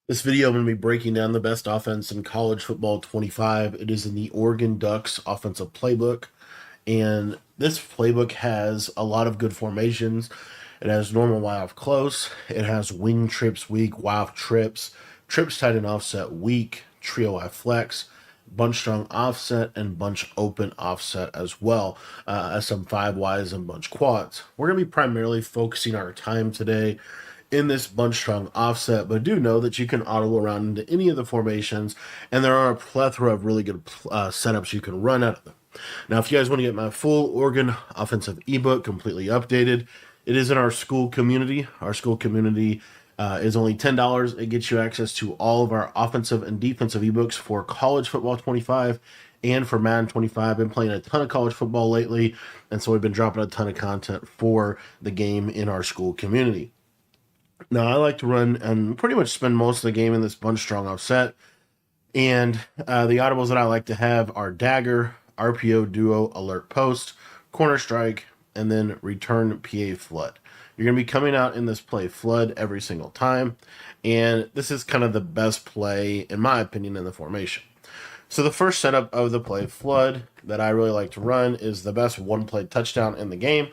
This video, I'm going to be breaking down the best offense in college football 25. It is in the Oregon Ducks offensive playbook. And this playbook has a lot of good formations. It has normal Y off close. It has wing trips weak, Y off trips, trips tight and offset weak, trio Y flex, bunch strong offset, and bunch open offset as well as some 5 Ys and bunch quads. We're going to be primarily focusing our time today in this bunch strong offset, but do know that you can auto around into any of the formations, and there are a plethora of really good setups you can run out of them. Now, if you guys want to get my full Oregon offensive ebook completely updated, it is in our school community. Our school community is only $10. It gets you access to all of our offensive and defensive ebooks for college football 25 and for Madden 25. I've been playing a ton of college football lately, and so we've been dropping a ton of content for the game in our school community. Now, I like to run and pretty much spend most of the game in this bunch strong offset. And the audibles that I like to have are Dagger, RPO Duo, Alert Post, Corner Strike, and then Return PA Flood. You're going to be coming out in this play Flood every single time. And this is kind of the best play, in my opinion, in the formation. So the first setup of the play Flood that I really like to run is the best one-play touchdown in the game.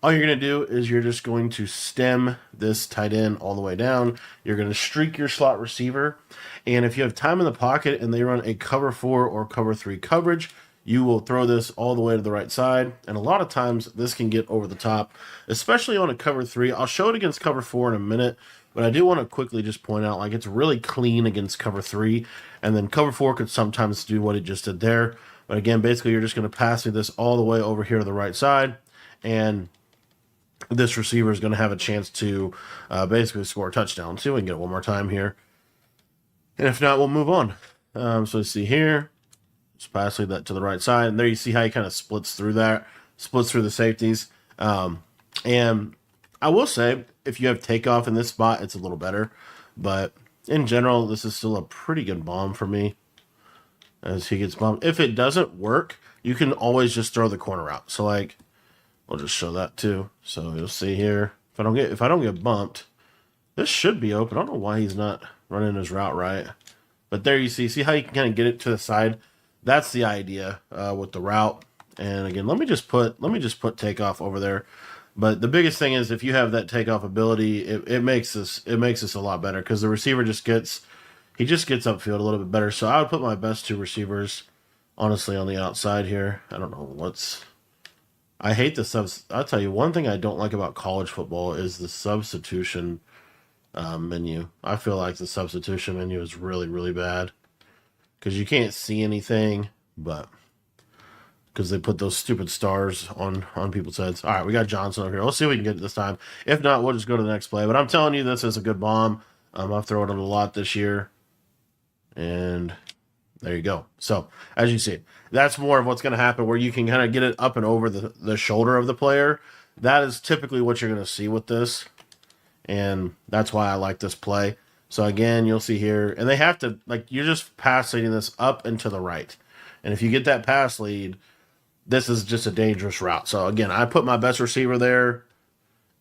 All you're going to do is you're just going to stem this tight end all the way down. You're going to streak your slot receiver. And if you have time in the pocket and they run a cover 4 or cover 3 coverage, you will throw this all the way to the right side. And a lot of times this can get over the top, especially on a cover 3. I'll show it against cover 4 in a minute, but I do want to quickly just point out, like, it's really clean against cover 3. And then cover 4 could sometimes do what it just did there. But again, basically you're just going to pass me this all the way over here to the right side. And this receiver is going to have a chance to basically score a touchdown. See if we can get it one more time here. And if not, we'll move on. So see here, just pass that to the right side. And there you see how he kind of splits through the safeties. And I will say, if you have takeoff in this spot, it's a little better. But in general, this is still a pretty good bomb for me as he gets bombed. If it doesn't work, you can always just throw the corner out. So, like, we'll just show that too. So you'll see here, if I don't get bumped, this should be open. I don't know why he's not running his route right. But there you see how you can kind of get it to the side. That's the idea with the route. And again, let me just put takeoff over there. But the biggest thing is if you have that takeoff ability, it makes this a lot better because the receiver just gets upfield a little bit better. So I would put my best 2 receivers honestly on the outside here. I don't know I hate the subs. I'll tell you, one thing I don't like about college football is the substitution menu. I feel like the substitution menu is really, really bad because you can't see anything, but because they put those stupid stars on people's heads. All right, we got Johnson over here. Let's see if we can get it this time. If not, we'll just go to the next play. But I'm telling you, this is a good bomb. I've thrown it a lot this year, and there you go. So, as you see, that's more of what's going to happen where you can kind of get it up and over the shoulder of the player. That is typically what you're going to see with this. And that's why I like this play. So, again, you'll see here. And they have to, like, you're just pass leading this up and to the right. And if you get that pass lead, this is just a dangerous route. So, again, I put my best receiver there.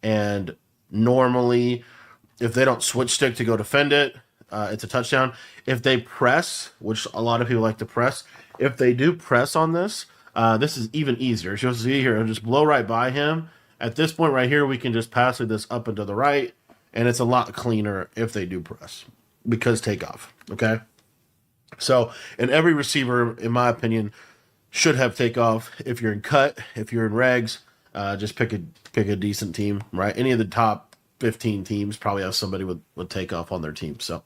And normally, if they don't switch stick to go defend it, it's a touchdown. If they press, which a lot of people like to press, if they do press on this, this is even easier. So you'll see here, just blow right by him. At this point right here, we can just pass this up and to the right, and it's a lot cleaner if they do press because takeoff, okay? So, and every receiver, in my opinion, should have takeoff. If you're in cut, if you're in regs, just pick a decent team, right? Any of the top 15 teams probably have somebody with takeoff on their team. So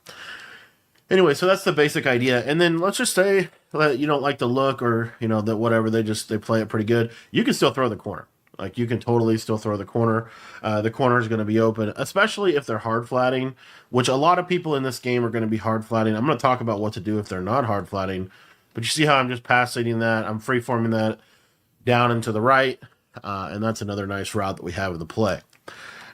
anyway, so that's the basic idea. And then let's just say that you don't like the look or, that whatever, they play it pretty good. You can still throw the corner. Like, you can totally still throw the corner. The corner is going to be open, especially if they're hard flatting, which a lot of people in this game are going to be hard flatting. I'm going to talk about what to do if they're not hard flatting. But you see how I'm just pass leading that. I'm free forming that down and to the right. And that's another nice route that we have in the play.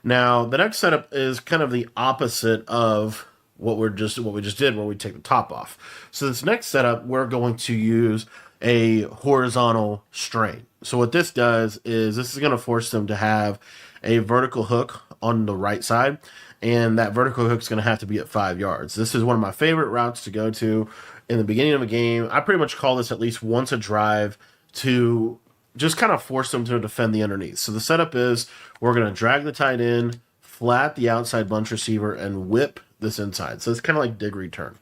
Now, the next setup is kind of the opposite of what we just did, where we take the top off. So this next setup, we're going to use a horizontal strain. So what this does is this is going to force them to have a vertical hook on the right side. and that vertical hook is going to have to be at 5 yards. This is one of my favorite routes to go to in the beginning of a game. I pretty much call this at least once a drive to just kind of force them to defend the underneath. So the setup is we're going to drag the tight end, flat the outside bunch receiver, and whip this inside. So it's kind of like dig return.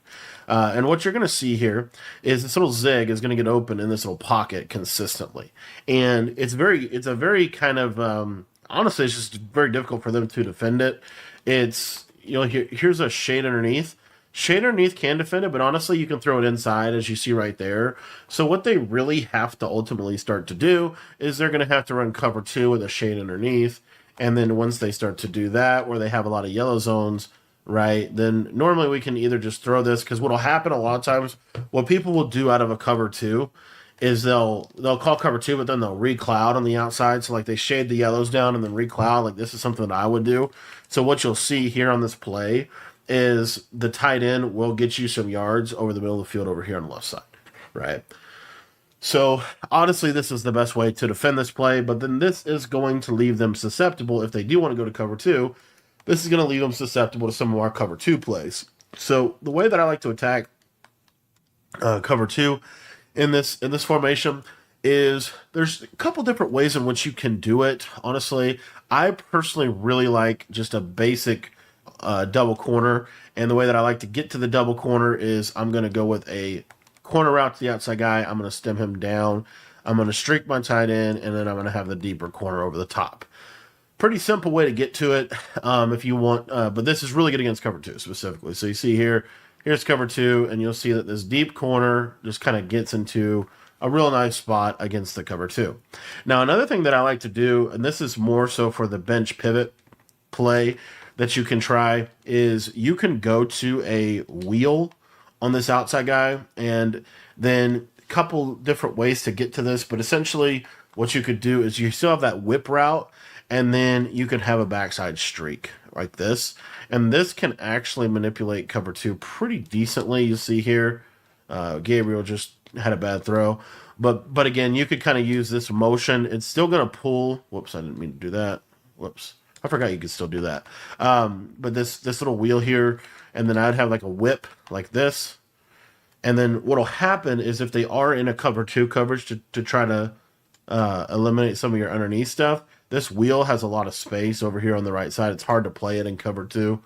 And what you're going to see here is this little zig is going to get open in this little pocket consistently. And it's a very kind of, honestly, it's just very difficult for them to defend it. It's, here's a shade underneath. Shade underneath can defend it, but honestly, you can throw it inside, as you see right there. So what they really have to ultimately start to do is they're going to have to run cover 2 with a shade underneath. And then once they start to do that, where they have a lot of yellow zones, right, then normally we can either just throw this, because what will happen a lot of times, what people will do out of a cover 2 is they'll call cover 2, but then they'll recloud on the outside. So like they shade the yellows down and then recloud. Like this is something that I would do. So what you'll see here on this play is the tight end will get you some yards over the middle of the field over here on the left side, right? So honestly, this is the best way to defend this play, but then this is going to leave them susceptible if they do want to go to cover 2. This is going to leave them susceptible to some of our cover 2 plays. So the way that I like to attack cover 2 in this formation is there's a couple different ways in which you can do it. Honestly, I personally really like just a basic double corner, and the way that I like to get to the double corner is I'm going to go with a corner route to the outside guy. I'm going to stem him down. I'm going to streak my tight end, and then I'm going to have the deeper corner over the top. Pretty simple way to get to it if you want, but this is really good against cover 2 specifically. So you see here's cover 2, and you'll see that this deep corner just kind of gets into a real nice spot against the cover 2. Now, another thing that I like to do, and this is more so for the bench pivot play that you can try, is you can go to a wheel on this outside guy, and then a couple different ways to get to this, but essentially what you could do is you still have that whip route, and then you can have a backside streak like this. And this can actually manipulate cover 2 pretty decently. You see here, Gabriel just had a bad throw. But again, you could kind of use this motion. It's still going to pull. Whoops, I didn't mean to do that. Whoops. I forgot you could still do that. But this little wheel here, and then I'd have like a whip like this. And then what'll happen is if they are in a cover 2 coverage to try to eliminate some of your underneath stuff, this wheel has a lot of space over here on the right side. It's hard to play it in cover 2.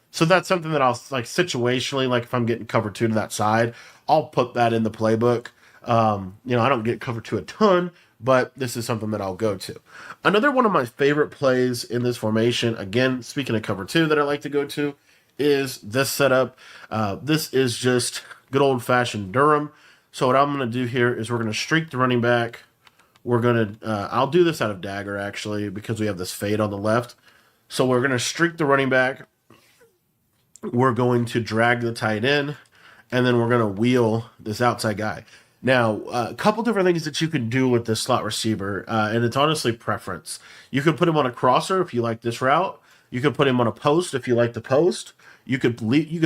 So that's something that I'll, like, situationally, like if I'm getting cover 2 to that side, I'll put that in the playbook. I don't get cover 2 a ton, but this is something that I'll go to. Another one of my favorite plays in this formation, again, speaking of cover 2 that I like to go to, is this setup. This is just good old-fashioned Durham. So what I'm going to do here is we're going to streak the running back. We're going to, I'll do this out of dagger, actually, because we have this fade on the left. So we're going to streak the running back. We're going to drag the tight end, and then we're going to wheel this outside guy. Now, a couple different things that you can do with this slot receiver, and it's honestly preference. You could put him on a crosser if you like this route. You could put him on a post if you like the post. You could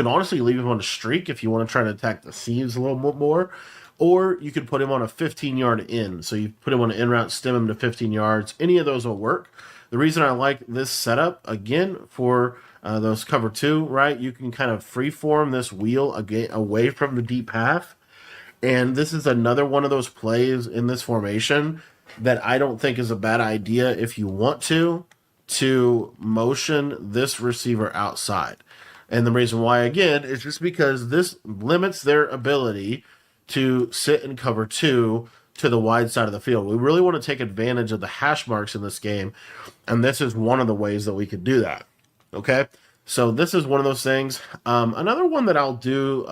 honestly leave him on a streak if you want to try to attack the seams a little bit more. Or you could put him on a 15-yard in. So you put him on an in route, stem him to 15 yards. Any of those will work. The reason I like this setup, again, for those cover 2, right? You can kind of freeform this wheel away from the deep half. And this is another one of those plays in this formation that I don't think is a bad idea if you want to motion this receiver outside. And the reason why, again, is just because this limits their ability to sit and cover 2 to the wide side of the field. We really want to take advantage of the hash marks in this game, and this is one of the ways that we could do that. Okay, so this is one of those things. Another one that I'll do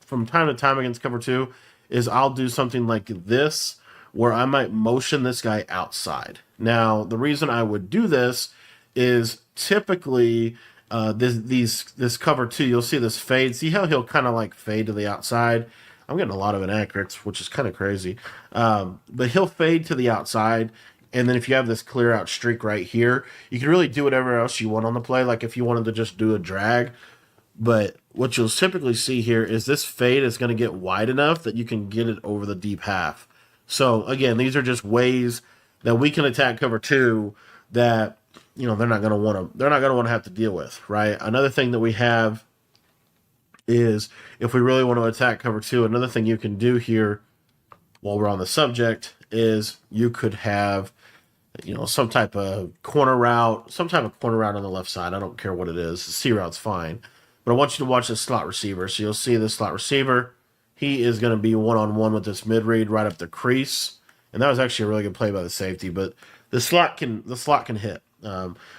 from time to time against cover 2 is I'll do something like this, where I might motion this guy outside. Now, the reason I would do this is typically this cover 2, you'll see this fade. See how he'll kind of like fade to the outside? I'm getting a lot of inaccurates, which is kind of crazy. But he'll fade to the outside, and then if you have this clear out streak right here, you can really do whatever else you want on the play, like if you wanted to just do a drag. But what you'll typically see here is this fade is going to get wide enough that you can get it over the deep half. So, again, these are just ways that we can attack cover 2 that they're not going to want to have to deal with, right? Another thing that we have is if we really want to attack cover two, another thing you can do here while we're on the subject is you could have some type of corner route, on the left side. I don't care what it is. The C route's fine. But I want you to watch the slot receiver. So you'll see the slot receiver. He is going to be one-on-one with this mid-read right up the crease. And that was actually a really good play by the safety. But the slot can hit,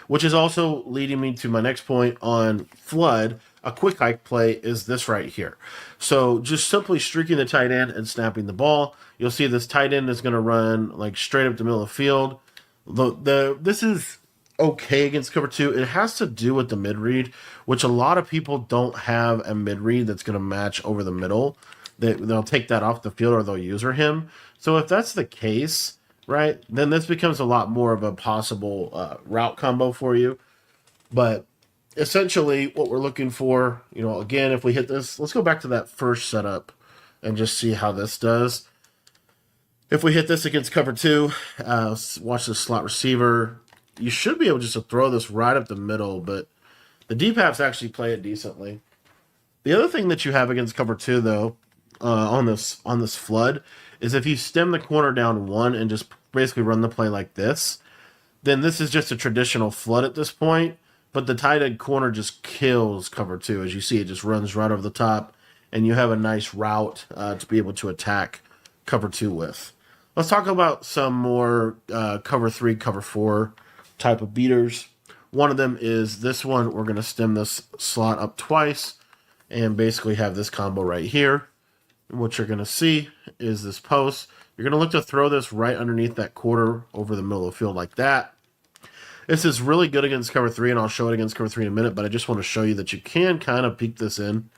which is also leading me to my next point on flood. A quick hike play is this right here. So just simply streaking the tight end and snapping the ball. You'll see this tight end is going to run like straight up the middle of the field. This is okay against cover two. It has to do with the mid read, which a lot of people don't have a mid read that's going to match over the middle. They'll take that off the field or they'll user him. So if that's the case, right, then this becomes a lot more of a possible route combo for you. But essentially, what we're looking for, again, if we hit this, let's go back to that first setup and just see how this does. If we hit this against cover two, watch the slot receiver. You should be able just to throw this right up the middle, but the deep halves actually play it decently. The other thing that you have against cover two, though, on this flood, is if you stem the corner down one and just basically run the play like this, then this is just a traditional flood at this point. But the tight end corner just kills cover two. As you see, it just runs right over the top, and you have a nice route to be able to attack cover two with. Let's talk about some more cover three, cover four type of beaters. One of them is this one. We're going to stem this slot up twice and basically have this combo right here. And what you're going to see is this post. You're going to look to throw this right underneath that quarter over the middle of the field like that. This is really good against cover three, and I'll show it against cover three in a minute, but I just want to show you that you can kind of peek this in.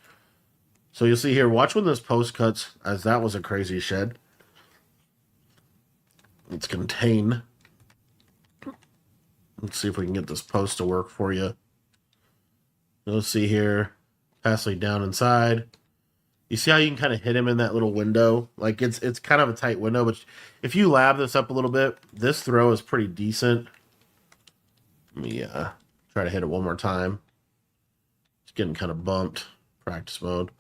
So you'll see here, watch when this post cuts, as that was a crazy shed. Let's contain. Let's see if we can get this post to work for you. You'll see here, pass lead down inside. You see how you can kind of hit him in that little window? Like it's kind of a tight window, but if you lab this up a little bit, this throw is pretty decent. Let me try to hit it one more time. It's getting kind of bumped. Practice mode.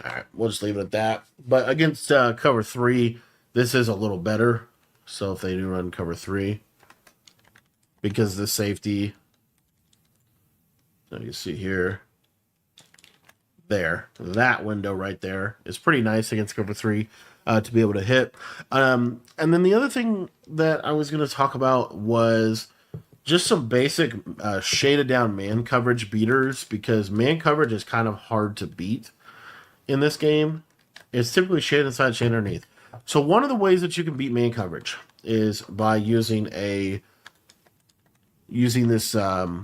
All right, we'll just leave it at that. But against cover three, this is a little better. So if they do run cover three, because the safety, so you see here, there, that window right there is pretty nice against cover three to be able to hit. And then the other thing that I was going to talk about was just some basic shaded down man coverage beaters, because man coverage is kind of hard to beat in this game. It's typically shaded inside, shaded underneath. So one of the ways that you can beat man coverage is by using this kind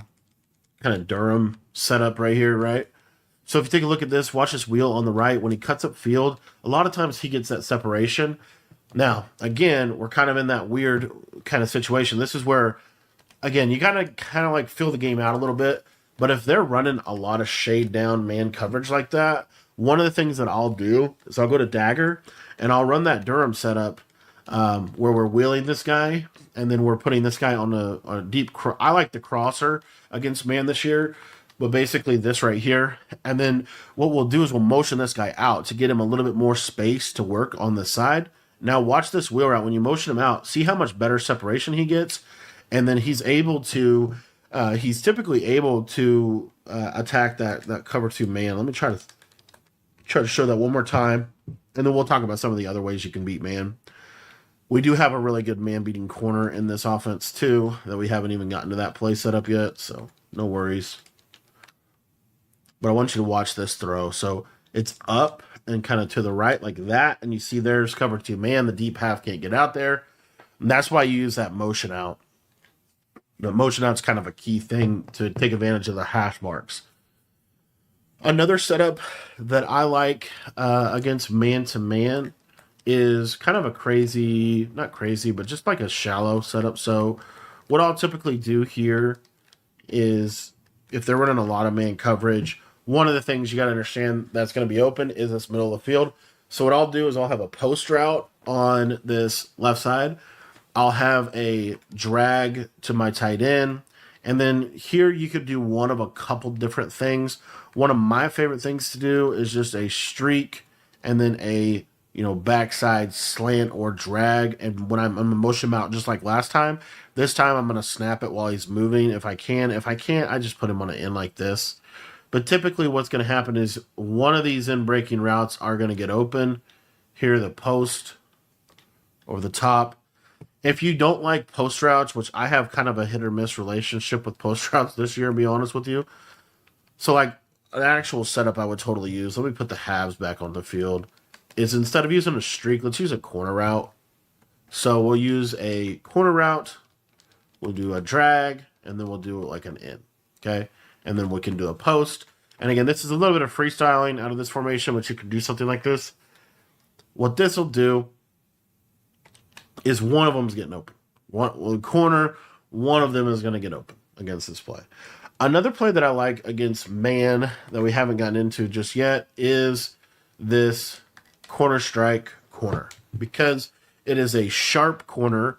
of Durham setup right here, right? So if you take a look at this, watch this wheel on the right. When he cuts up field, a lot of times he gets that separation. Now, again, we're kind of in that weird kind of situation. This is where, again, you gotta kind of like fill the game out a little bit. But if they're running a lot of shade down man coverage like that, one of the things that I'll do is I'll go to dagger and I'll run that Durham setup where we're wheeling this guy and then we're putting this guy on a deep. I like the crosser against man this year, but basically this right here. And then what we'll do is we'll motion this guy out to get him a little bit more space to work on this side. Now watch this wheel route. When you motion him out, see how much better separation he gets, and then he's able to. He's typically able to attack that cover two man. Let me try to show that one more time, and then we'll talk about some of the other ways you can beat man. We do have a really good man beating corner in this offense too, that we haven't even gotten to that play setup yet, so no worries. But I want you to watch this throw. So it's up and kind of to the right like that, and you see there's cover two man. The deep half can't get out there, and that's why you use that motion out. The motion out's kind of a key thing to take advantage of the hash marks. Another setup that I like against man-to-man is kind of a crazy, not crazy, but just like a shallow setup. So what I'll typically do here is if they're running a lot of man coverage, one of the things you got to understand that's going to be open is this middle of the field. So what I'll do is I'll have a post route on this left side, I'll have a drag to my tight end. And then here you could do one of a couple different things. One of my favorite things to do is just a streak and then a backside slant or drag. And when I'm gonna motion him out just like last time, this time I'm gonna snap it while he's moving if I can. If I can't, I just put him on an end like this. But typically what's gonna happen is one of these in breaking routes are gonna get open. Here the post over the top. If you don't like post routes, which I have kind of a hit or miss relationship with post routes this year, to be honest with you. So like an actual setup I would totally use. Let me put the halves back on the field. Is instead of using a streak, let's use a corner route. So we'll use a corner route. We'll do a drag, and then we'll do like an in. Okay, and then we can do a post. And again, this is a little bit of freestyling out of this formation, but you can do something like this. What this will do is one of them is getting open. One corner, one of them is going to get open against this play. Another play that I like against man that we haven't gotten into just yet is this corner strike corner, because it is a sharp corner,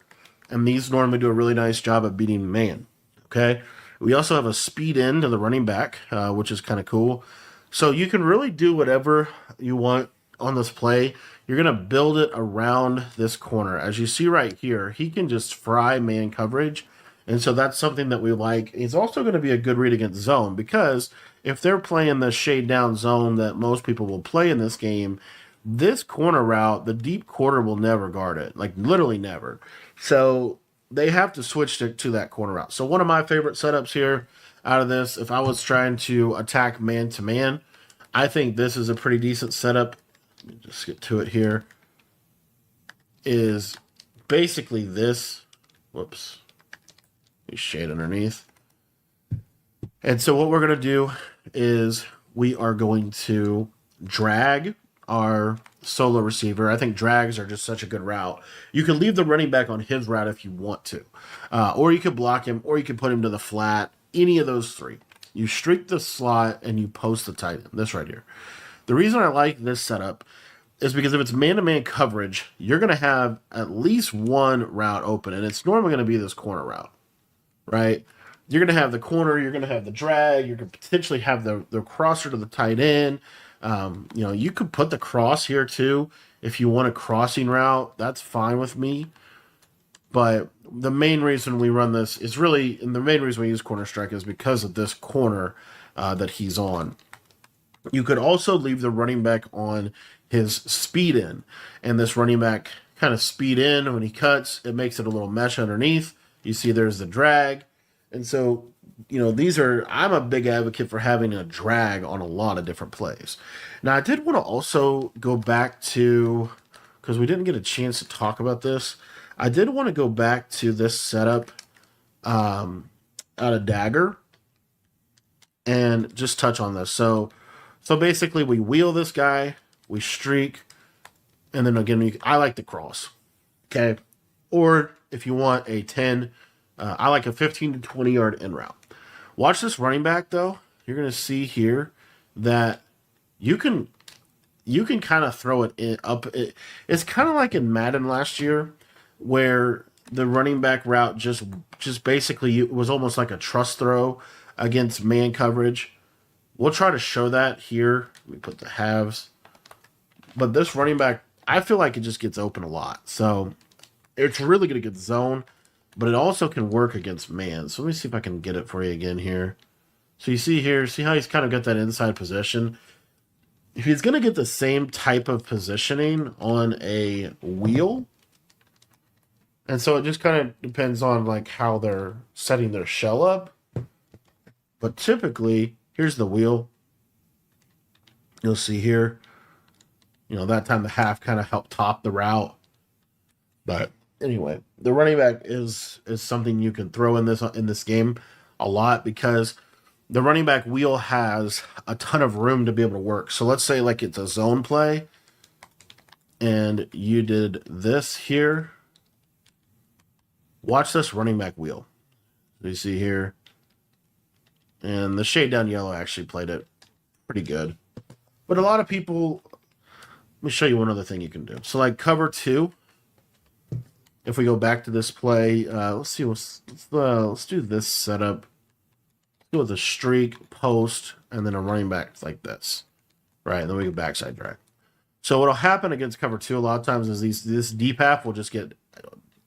and these normally do a really nice job of beating man. Okay, we also have a speed end to the running back, which is kind of cool. So you can really do whatever you want on this play. You're going to build it around this corner. As you see right here, he can just fry man coverage. And so that's something that we like. It's also going to be a good read against zone, because if they're playing the shade down zone that most people will play in this game, this corner route, the deep corner will never guard it. Like literally never. So they have to switch to that corner route. So one of my favorite setups here out of this, if I was trying to attack man to man, I think this is a pretty decent setup. Let me just get to it here. Is basically this. Whoops. Shade underneath. And so what we're going to do is we are going to drag our solo receiver. I think drags are just such a good route. You can leave the running back on his route if you want to. Or you could block him, or you could put him to the flat. Any of those three. You streak the slot and you post the tight end. This right here. The reason I like this setup is because if it's man-to-man coverage, you're going to have at least one route open, and it's normally going to be this corner route, right? You're going to have the corner, you're going to have the drag, you're going to potentially have the crosser to the tight end. You could put the cross here too. If you want a crossing route, that's fine with me. But the main reason we run this is really, and the main reason we use corner strike is because of this corner that he's on. You could also leave the running back on his speed in, and this running back kind of speed in when he cuts. It makes it a little mesh underneath. You see there's the drag. And so, I'm a big advocate for having a drag on a lot of different plays. Now, I did want to also go back to, because we didn't get a chance to talk about this, I did want to go back to this setup out of Dagger and just touch on this. So basically we wheel this guy, we streak, and then again, I like the cross. Okay. Or if you want a 10, I like a 15 to 20 yard in route. Watch this running back though. You're going to see here that you can kind of throw it in, up. It's kind of like in Madden last year, where the running back route just basically was almost like a trust throw against man coverage. We'll try to show that here. Let me put the halves. But this running back, I feel like it just gets open a lot. So it's really good against zone, but it also can work against man. So let me see if I can get it for you again here. So you see here, see how he's kind of got that inside position? If he's going to get the same type of positioning on a wheel, and so it just kind of depends on like how they're setting their shell up. But typically, here's the wheel. You'll see here, that time the half kind of helped top the route. But anyway, the running back is something you can throw in this game a lot, because the running back wheel has a ton of room to be able to work. So let's say like it's a zone play and you did this here. Watch this running back wheel. You see here. And the shade down yellow actually played it pretty good. But a lot of people, let me show you one other thing you can do. So like cover 2, if we go back to this play, let's see, let's do this setup. Let's go with a streak, post, and then a running back like this, right? And then we can backside drag. So what'll happen against cover two a lot of times is this deep half will just get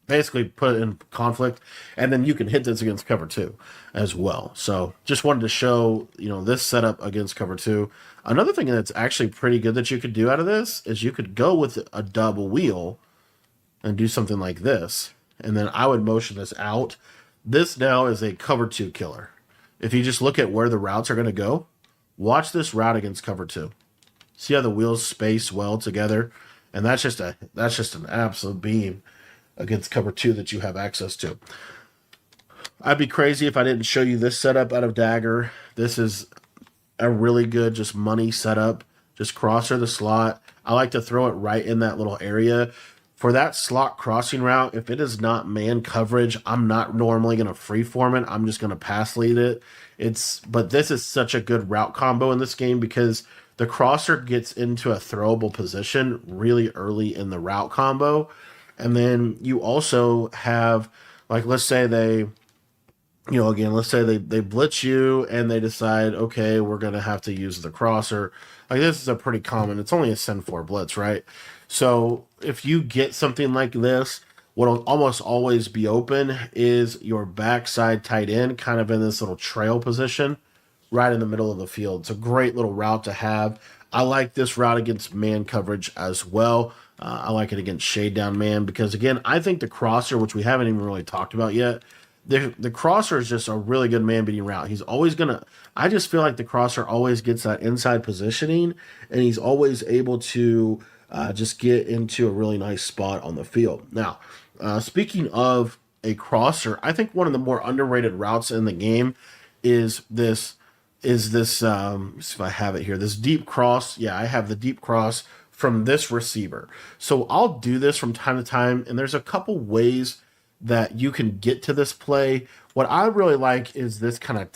basically put in conflict, and then you can hit this against cover two as well. So just wanted to show, this setup against cover two. Another thing that's actually pretty good that you could do out of this is you could go with a double wheel and do something like this, and then I would motion this out. This now is a cover two killer. If you just look at where the routes are going to go, watch this route against cover two. See how the wheels space well together, and that's just an absolute beam against cover two that you have access to. I'd be crazy if I didn't show you this setup out of Dagger. This is a really good just money setup. Just crosser the slot. I like to throw it right in that little area. For that slot crossing route, if it is not man coverage, I'm not normally going to freeform it. I'm just going to pass lead it. But this is such a good route combo in this game because the crosser gets into a throwable position really early in the route combo. And then you also have, like, let's say let's say they blitz you and they decide, okay, we're going to have to use the crosser. Like, this is a pretty common, it's only a send 4 blitz, right? So if you get something like this, what'll almost always be open is your backside tight end kind of in this little trail position right in the middle of the field. It's a great little route to have. I like this route against man coverage as well. I like it against shade down man because, again, I think the crosser, which we haven't even really talked about yet, the crosser is just a really good man beating route. He's always going to, I just feel like the crosser always gets that inside positioning, and he's always able to just get into a really nice spot on the field. Now, speaking of a crosser, I think one of the more underrated routes in the game is this if I have it here, this deep cross. Yeah, I have the deep cross from this receiver. So I'll do this from time to time, and there's a couple ways that you can get to this play. What I really like is this kind of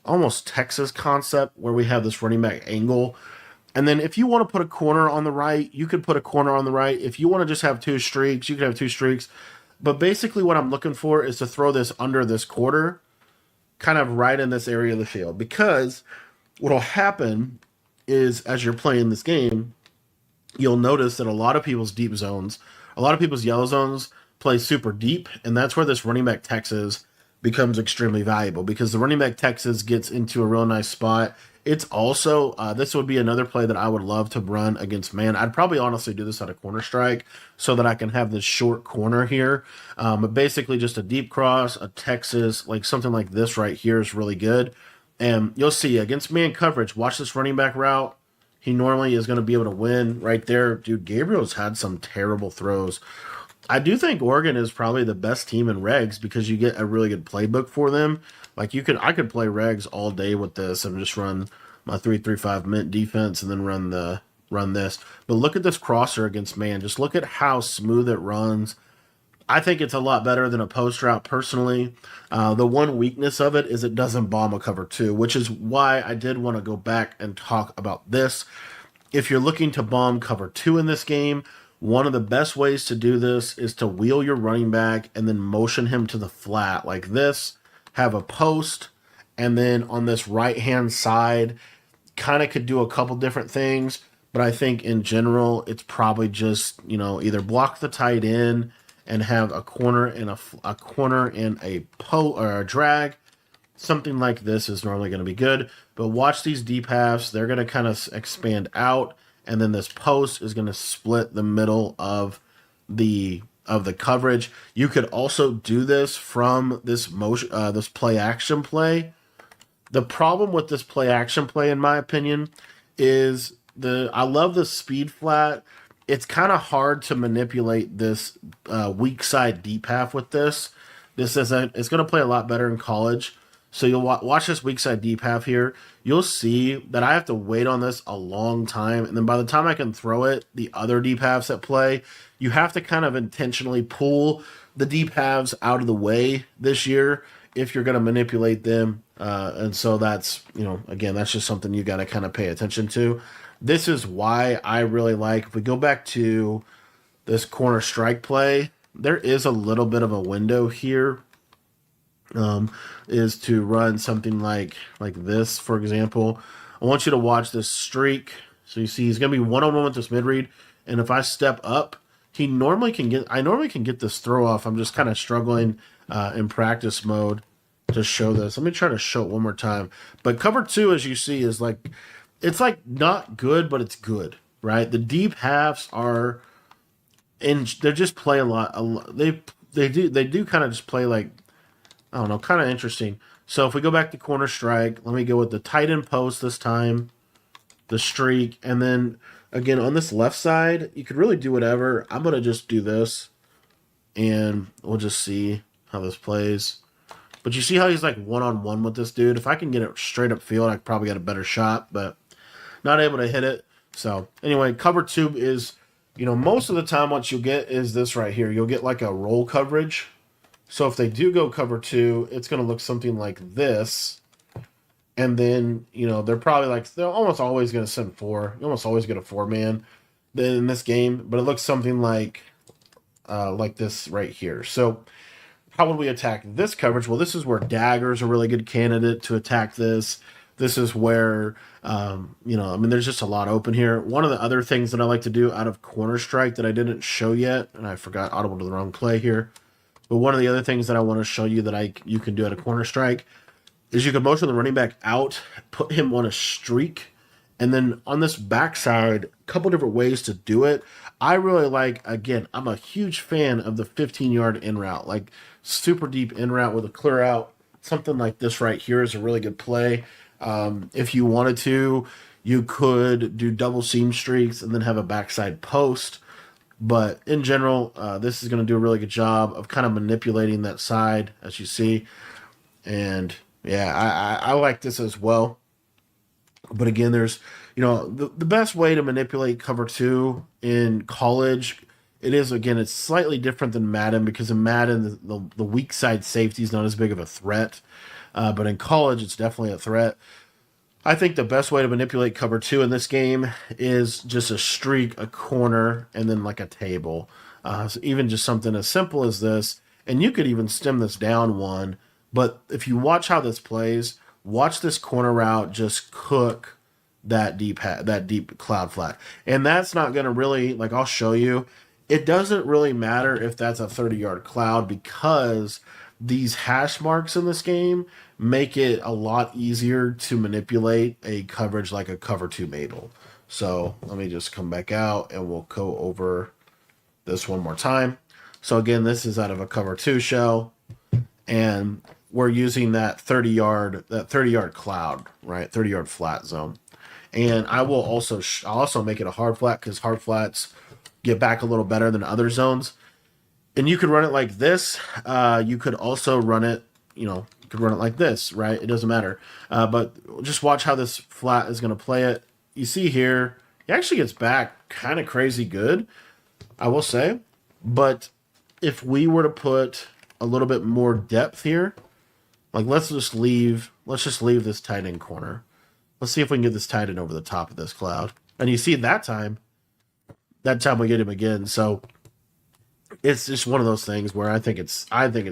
almost Texas concept where we have this running back angle. And then if you want to put a corner on the right, you could put a corner on the right. If you want to just have two streaks, you could have two streaks. But basically what I'm looking for is to throw this under this quarter, kind of right in this area of the field. Because what'll happen is as you're playing this game, you'll notice that a lot of people's deep zones, a lot of people's yellow zones play super deep, and that's where this running back Texas becomes extremely valuable because the running back Texas gets into a real nice spot. It's also, this would be another play that I would love to run against man. I'd probably honestly do this at a corner strike so that I can have this short corner here. But basically just a deep cross, a Texas, like something like this right here is really good. And you'll see against man coverage, watch this running back route. He normally is going to be able to win right there. Dude, Gabriel's had some terrible throws. I do think Oregon is probably the best team in regs because you get a really good playbook for them. Like I could play regs all day with this and just run my 3-3-5 mint defense and then run this. But look at this crosser against man. Just look at how smooth it runs. I think it's a lot better than a post route personally. The one weakness of it is it doesn't bomb a cover two, which is why I did want to go back and talk about this. If you're looking to bomb cover two in this game, one of the best ways to do this is to wheel your running back and then motion him to the flat like this, have a post, and then on this right-hand side, kind of could do a couple different things, but I think in general, it's probably just, either block the tight end and have a corner and or a drag. Something like this is normally going to be good, but watch these deep halves. They're going to kind of expand out, and then this post is going to split the middle of the coverage. You could also do this from this this play action play. The problem with this play action play, in my opinion, is I love the speed flat. It's kind of hard to manipulate this weak side deep half with this. It's going to play a lot better in college. So you'll watch this weak side deep half here. You'll see that I have to wait on this a long time. And then by the time I can throw it, the other deep halves that play, you have to kind of intentionally pull the deep halves out of the way this year if you're going to manipulate them. And so that's, again, that's just something you got to kind of pay attention to. This is why I really like, if we go back to this corner strike play, there is a little bit of a window here. Is to run something like this, for example. I want you to watch this streak. So you see he's going to be one-on-one with this mid-read. And if I step up, I normally can get this throw off. I'm just kind of struggling in practice mode to show this. Let me try to show it one more time. But cover two, as you see, is like, it's like not good, but it's good, right? The deep halves are, and they just play a lot. They do kind of just play like, I don't know, kind of interesting. So if we go back to corner strike, let me go with the tight end post this time, the streak, and then again on this left side, you could really do whatever. I'm gonna just do this, and we'll just see how this plays. But you see how he's like one-on-one with this dude? If I can get it straight up field, I probably got a better shot, but not able to hit it. So anyway, cover two is, most of the time what you'll get is this right here. You'll get like a roll coverage. So if they do go cover two, it's going to look something like this. And then, they're almost always going to send four. You almost always get a four-man in this game. But it looks something like this right here. So how would we attack this coverage? Well, this is where dagger's a really good candidate to attack this. This is where, there's just a lot open here. One of the other things that I like to do out of corner strike that I didn't show yet, and I forgot, audible to the wrong play here, but one of the other things that I want to show you that you can do at a corner strike is you can motion the running back out, put him on a streak, and then on this backside, a couple different ways to do it. I really like, again, I'm a huge fan of the 15-yard in route, like super deep in route with a clear out. Something like this right here is a really good play. If you wanted to, you could do double seam streaks and then have a backside post. But in general, this is going to do a really good job of kind of manipulating that side, as you see. And yeah, I like this as well. But again, there's, the best way to manipulate cover two in college, it's slightly different than Madden, because in Madden, the weak side safety is not as big of a threat. But in college, it's definitely a threat. I think the best way to manipulate cover two in this game is just a streak, a corner, and then like a table. So even just something as simple as this, and you could even stem this down one. But if you watch how this plays, watch this corner route just cook that deep cloud flat, and that's not going to really, like, I'll show you. It doesn't really matter if that's a 30-yard cloud, because these hash marks in this game make it a lot easier to manipulate a coverage like a cover two Mabel. So let me just come back out and we'll go over this one more time. So again, this is out of a cover two shell, and we're using that 30-yard cloud, right? 30-yard flat zone. And I'll also make it a hard flat, because hard flats get back a little better than other zones. And you could run it like this. You could also run it, like this, right? It doesn't matter. But just watch how this flat is going to play it. You see here, he actually gets back kind of crazy good, I will say. But if we were to put a little bit more depth here, like let's just leave this tight end corner. Let's see if we can get this tight end over the top of this cloud. And you see that time we get him again. So it's just one of those things where I think it's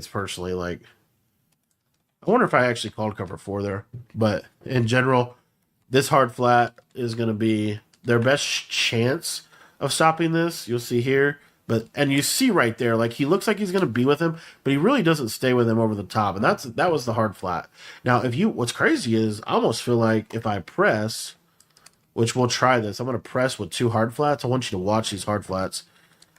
personally like, I wonder if I actually called cover four there. But in general, this hard flat is going to be their best chance of stopping this. You'll see here. And you see right there, like he looks like he's going to be with him, but he really doesn't stay with him over the top. And that was the hard flat. Now, what's crazy is I almost feel like if I press, which we'll try this, I'm going to press with two hard flats. I want you to watch these hard flats.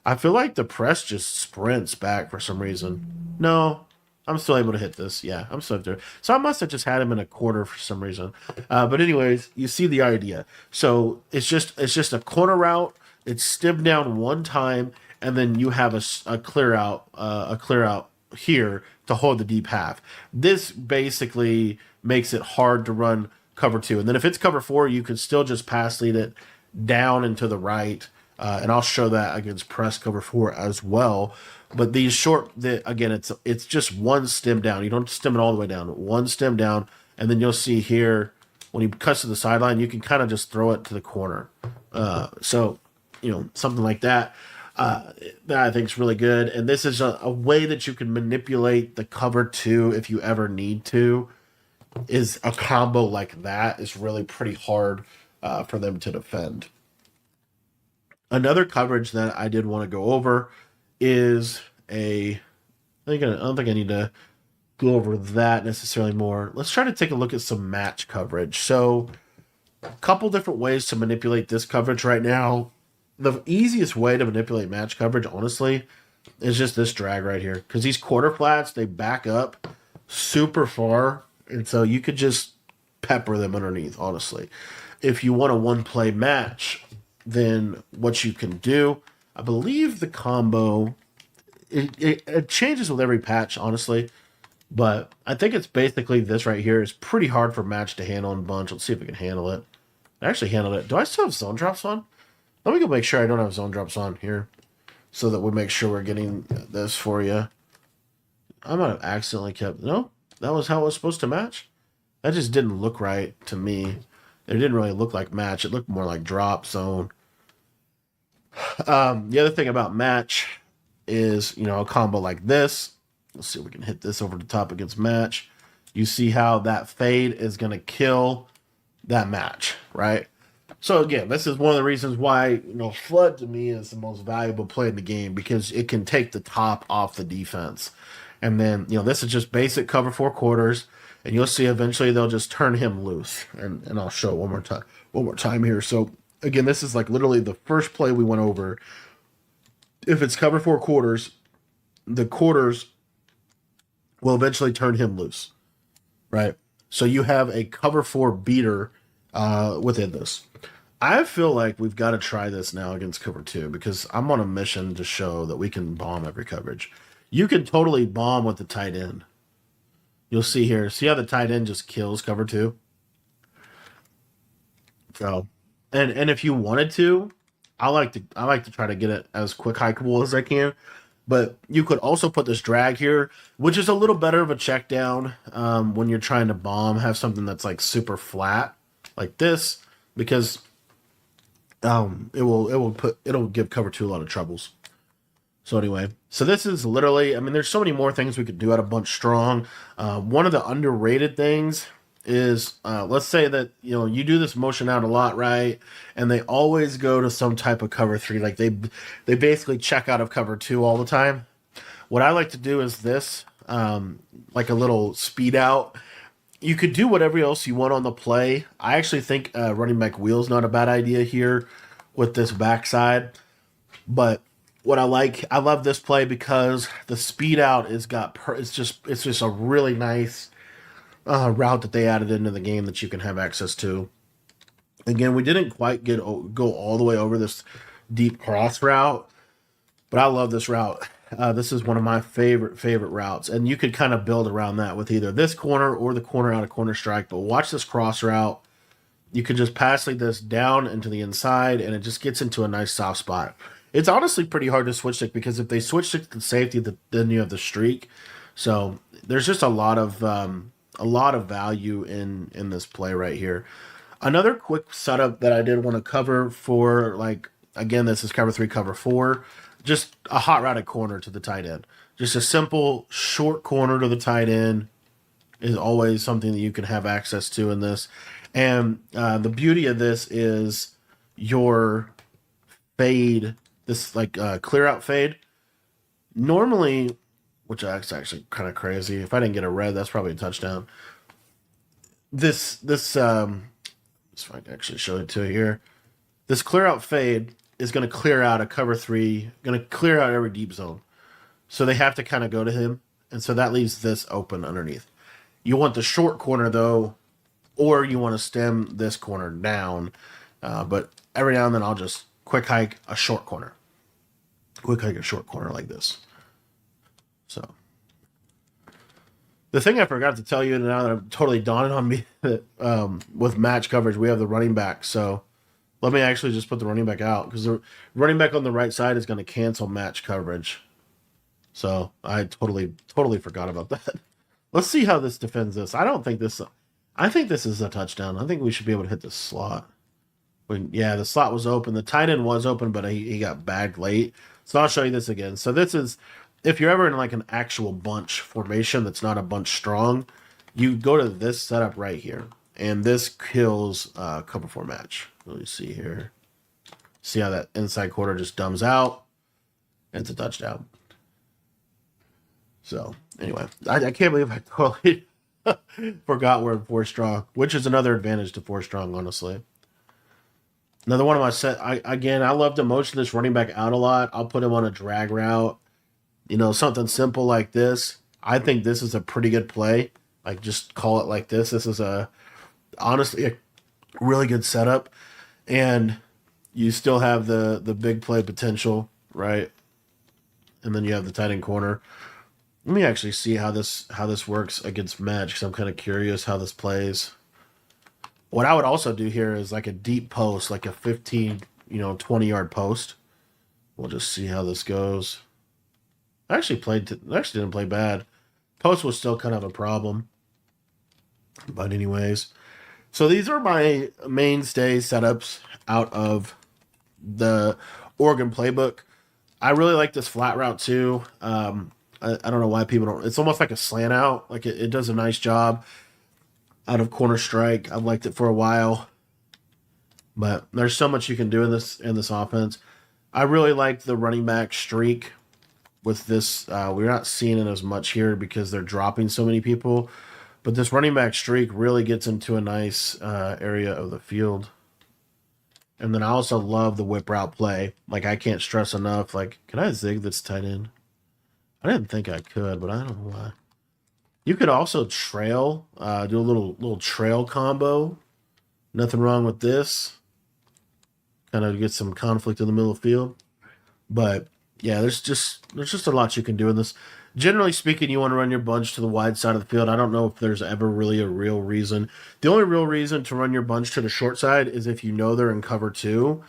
I feel like the press just sprints back for some reason. No, I'm still able to hit this. Yeah, I'm still there. So I must have just had him in a quarter for some reason. But anyways, you see the idea. So it's just a corner route. It's stemmed down one time, and then you have a clear out here to hold the deep half. This basically makes it hard to run cover two. And then if it's cover four, you could still just pass lead it down and to the right. And I'll show that against press cover four as well. But these again, it's just one stem down. You don't stem it all the way down. One stem down, and then you'll see here when he cuts to the sideline, you can kind of just throw it to the corner. So something like that. that I think is really good. And this is a way that you can manipulate the cover two if you ever need to. Is a combo like that is really pretty hard for them to defend. Another coverage that I did want to go over is I don't think I need to go over that necessarily more. Let's try to take a look at some match coverage. So, a couple different ways to manipulate this coverage right now. The easiest way to manipulate match coverage, honestly, is just this drag right here. Because these quarter flats, they back up super far. And so you could just pepper them underneath, honestly. If you want a one play match, then what you can do, I believe the combo, it changes with every patch, honestly. But I think it's basically this right here. It's pretty hard for match to handle in bunch. Let's see if we can handle it. I actually handled it. Do I still have zone drops on? Let me go make sure I don't have zone drops on here so that we make sure we're getting this for you. I might have accidentally kept... No, that was how it was supposed to match. That just didn't look right to me. It didn't really look like match. It looked more like drop zone. The other thing about match is, a combo like this. Let's see if we can hit this over the top against match. You see how that fade is going to kill that match, right? So again, this is one of the reasons why, Flood to me is the most valuable play in the game because it can take the top off the defense. And then, this is just basic cover four quarters, and you'll see eventually they'll just turn him loose. And I'll show it one more time here. So again, this is like literally the first play we went over. If it's cover four quarters, the quarters will eventually turn him loose, right? So you have a cover four beater within this. I feel like we've got to try this now against cover two because I'm on a mission to show that we can bomb every coverage. You can totally bomb with the tight end. You'll see here. See how the tight end just kills cover two? So, and if you wanted to, I like to try to get it as quick hikeable as I can. But you could also put this drag here, which is a little better of a check down when you're trying to bomb. Have something that's like super flat, like this, because it'll give cover two a lot of troubles. So anyway, so this is literally, there's so many more things we could do out of bunch strong. One of the underrated things is let's say that you do this motion out a lot, right? And they always go to some type of cover three, like they basically check out of cover two all the time. What I like to do is this, like a little speed out. You could do whatever else you want on the play. I actually think running back wheel's not a bad idea here with this backside, but what I love this play because the speed out it's just a really nice route that they added into the game that you can have access to. Again, we didn't quite go all the way over this deep cross route, but I love this route. This is one of my favorite routes, and you could kind of build around that with either this corner or the corner out of corner strike. But watch this cross route. You could just pass like this down into the inside, and it just gets into a nice soft spot. It's honestly pretty hard to switch stick because if they switch stick to safety, then you have the streak. So there's just a lot of value in this play right here. Another quick setup that I did want to cover for, like, again, this is cover three, cover four, just a hot routed corner to the tight end. Just a simple short corner to the tight end is always something that you can have access to in this. And the beauty of this is your fade, this like clear out fade. Normally, which is actually kind of crazy. If I didn't get a red, that's probably a touchdown. This if I can actually show it to you here. This clear out fade is going to clear out a cover three, going to clear out every deep zone. So they have to kind of go to him, and so that leaves this open underneath. You want the short corner though, or you want to stem this corner down. But every now and then I'll just quick hike a short corner. Quick hike a short corner like this. So the thing I forgot to tell you now that I'm totally dawning on me that with match coverage, we have the running back. So let me actually just put the running back out because the running back on the right side is going to cancel match coverage. So I totally forgot about that. Let's see how this defends this. I think this is a touchdown. I think we should be able to hit the slot. The slot was open. The tight end was open, but he got bagged late. So I'll show you this again. So this is, if you're ever in like an actual bunch formation that's not a bunch strong, you go to this setup right here. And this kills cover four match. Let me see here. See how that inside quarter just dumbs out? It's a touchdown. So anyway, I can't believe I totally forgot we're in four strong, which is another advantage to four strong, honestly. Another one of my set. I love to motion this running back out a lot. I'll put him on a drag route. You know, something simple like this. I think this is a pretty good play. Like just call it like this. This is honestly a really good setup, and you still have the big play potential, right? And then you have the tight end corner. Let me actually see how this works against match because I'm kind of curious how this plays. What I would also do here is like a deep post, like a 15, 20-yard post. We'll just see how this goes. I actually didn't play bad. Post was still kind of a problem. But anyways, so these are my mainstay setups out of the Oregon playbook. I really like this flat route too. I don't know why people don't. It's almost like a slant out. Like it does a nice job out of corner strike. I've liked it for a while, but there's so much you can do in this offense. I really like the running back streak with this. We're not seeing it as much here because they're dropping so many people, but this running back streak really gets into a nice area of the field. And then I also love the whip route play. Like I can't stress enough. Like, can I zig this tight end? I didn't think I could, but I don't know why. You could also trail, do a little trail combo. Nothing wrong with this. Kind of get some conflict in the middle of the field. But yeah, there's just a lot you can do in this. Generally speaking, you want to run your bunch to the wide side of the field. I don't know if there's ever really a real reason. The only real reason to run your bunch to the short side is if you know they're in cover two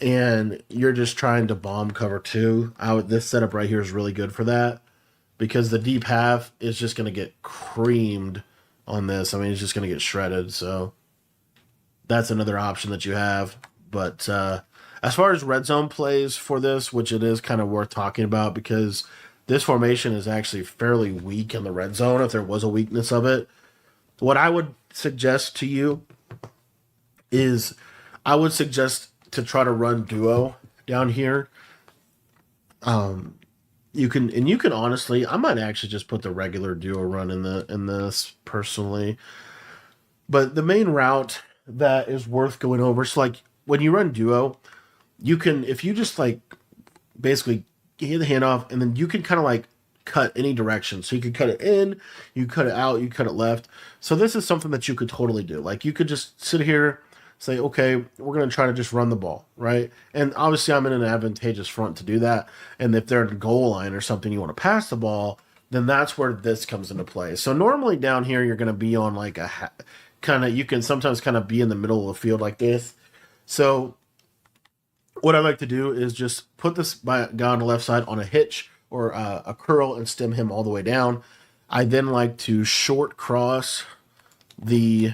and you're just trying to bomb cover two. This setup right here is really good for that. Because the deep half is just going to get creamed on this. I mean, it's just going to get shredded. So that's another option that you have. But as far as red zone plays for this, which it is kind of worth talking about because this formation is actually fairly weak in the red zone if there was a weakness of it. What I would suggest to you is I would suggest to try to run duo down here. You can honestly, I might actually just put the regular duo run in this personally. But the main route that is worth going over, so like when you run duo, you can, if you just like basically get the handoff and then you can kind of like cut any direction. So you can cut it in, you cut it out, you cut it left. So this is something that you could totally do. Like you could just sit here, say, okay, we're going to try to just run the ball, right? And obviously I'm in an advantageous front to do that. And if they're at a goal line or something, you want to pass the ball, then that's where this comes into play. So normally down here, you're going to be on like you can sometimes kind of be in the middle of the field like this. So what I like to do is just put this guy on the left side on a hitch or a curl and stem him all the way down. I then like to short cross the,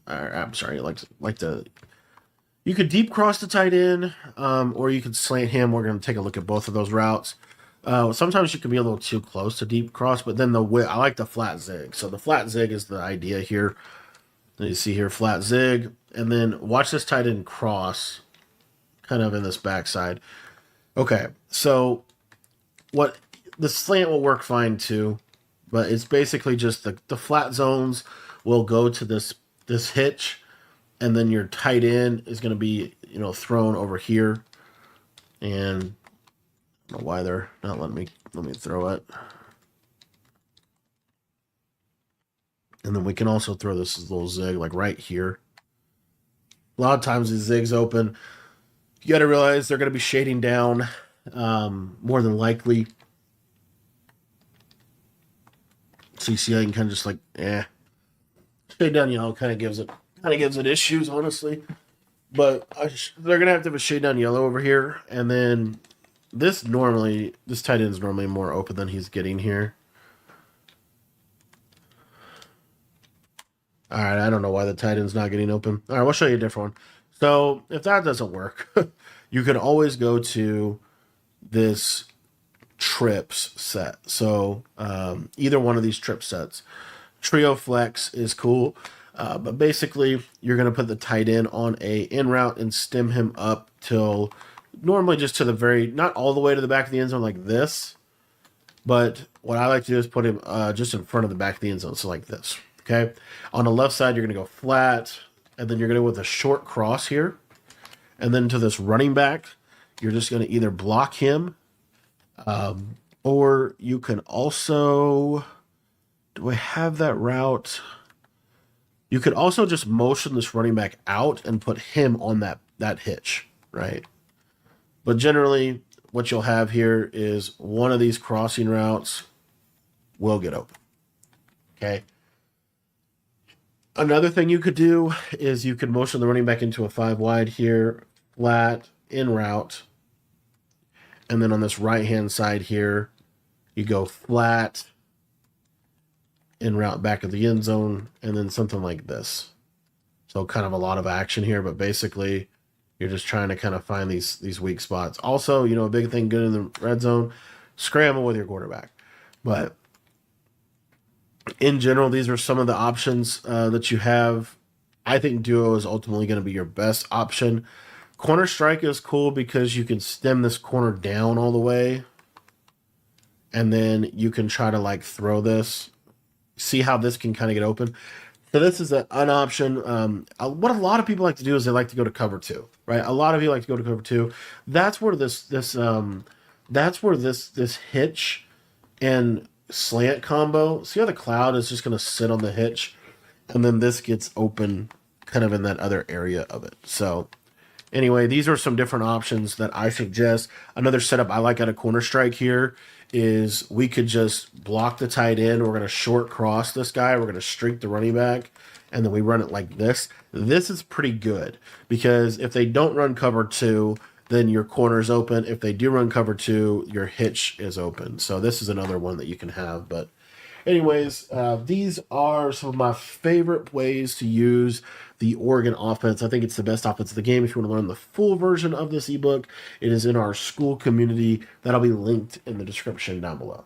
I'm sorry, like to. You could deep cross the tight end, or you could slant him. We're going to take a look at both of those routes. Sometimes you can be a little too close to deep cross, but then I like the flat zig. So the flat zig is the idea here. You see here, flat zig, and then watch this tight end cross, kind of in this backside. Okay, so the slant will work fine too, but it's basically just the flat zones will go to this hitch, and then your tight end is going to be thrown over here, and I don't know why they're not letting me throw it. And then we can also throw this little zig like right here. A lot of times these zigs open. You got to realize they're going to be shading down more than likely. So you see, I can kind of just like, shade down yellow kind of gives it issues, honestly. But they're going to have a shade down yellow over here. And then this tight end is normally more open than he's getting here. All right, I don't know why the tight end's not getting open. All right, we'll show you a different one. So if that doesn't work, you can always go to this trips set. So either one of these trip sets. Trio flex is cool, but basically you're going to put the tight end on a in route and stem him up till normally just to the very, not all the way to the back of the end zone like this, but what I like to do is put him just in front of the back of the end zone, so like this. Okay, on the left side you're going to go flat, and then you're going to go with a short cross here, and then to this running back, you're just going to either block him, or you can also. Do I have that route? You could also just motion this running back out and put him on that hitch, right? But generally, what you'll have here is one of these crossing routes will get open. Okay. Another thing you could do is you could motion the running back into a 5 wide here, flat, in route. And then on this right-hand side here, you go flat, in route back of the end zone, and then something like this. So kind of a lot of action here, but basically you're just trying to kind of find these weak spots. Also, a big thing good in the red zone, scramble with your quarterback. But in general, these are some of the options that you have. I think duo is ultimately going to be your best option. Corner strike is cool because you can stem this corner down all the way, and then you can try to like throw this. See how this can kind of get open. So this is an option. What a lot of people like to do is they like to go to cover two, right? A lot of you like to go to cover two. That's where this hitch and slant combo. See how the cloud is just going to sit on the hitch, and then this gets open kind of in that other area of it. So anyway, these are some different options that I suggest. Another setup I like out of corner strike here is we could just block the tight end. We're going to short cross this guy. We're going to streak the running back, and then we run it like this. This is pretty good because if they don't run cover two, then your corner is open. If they do run cover two, your hitch is open. So this is another one that you can have. But anyways, these are some of my favorite ways to use the Oregon offense. I think it's the best offense of the game. If you want to learn the full version of this ebook, it is in our school community. That'll be linked in the description down below.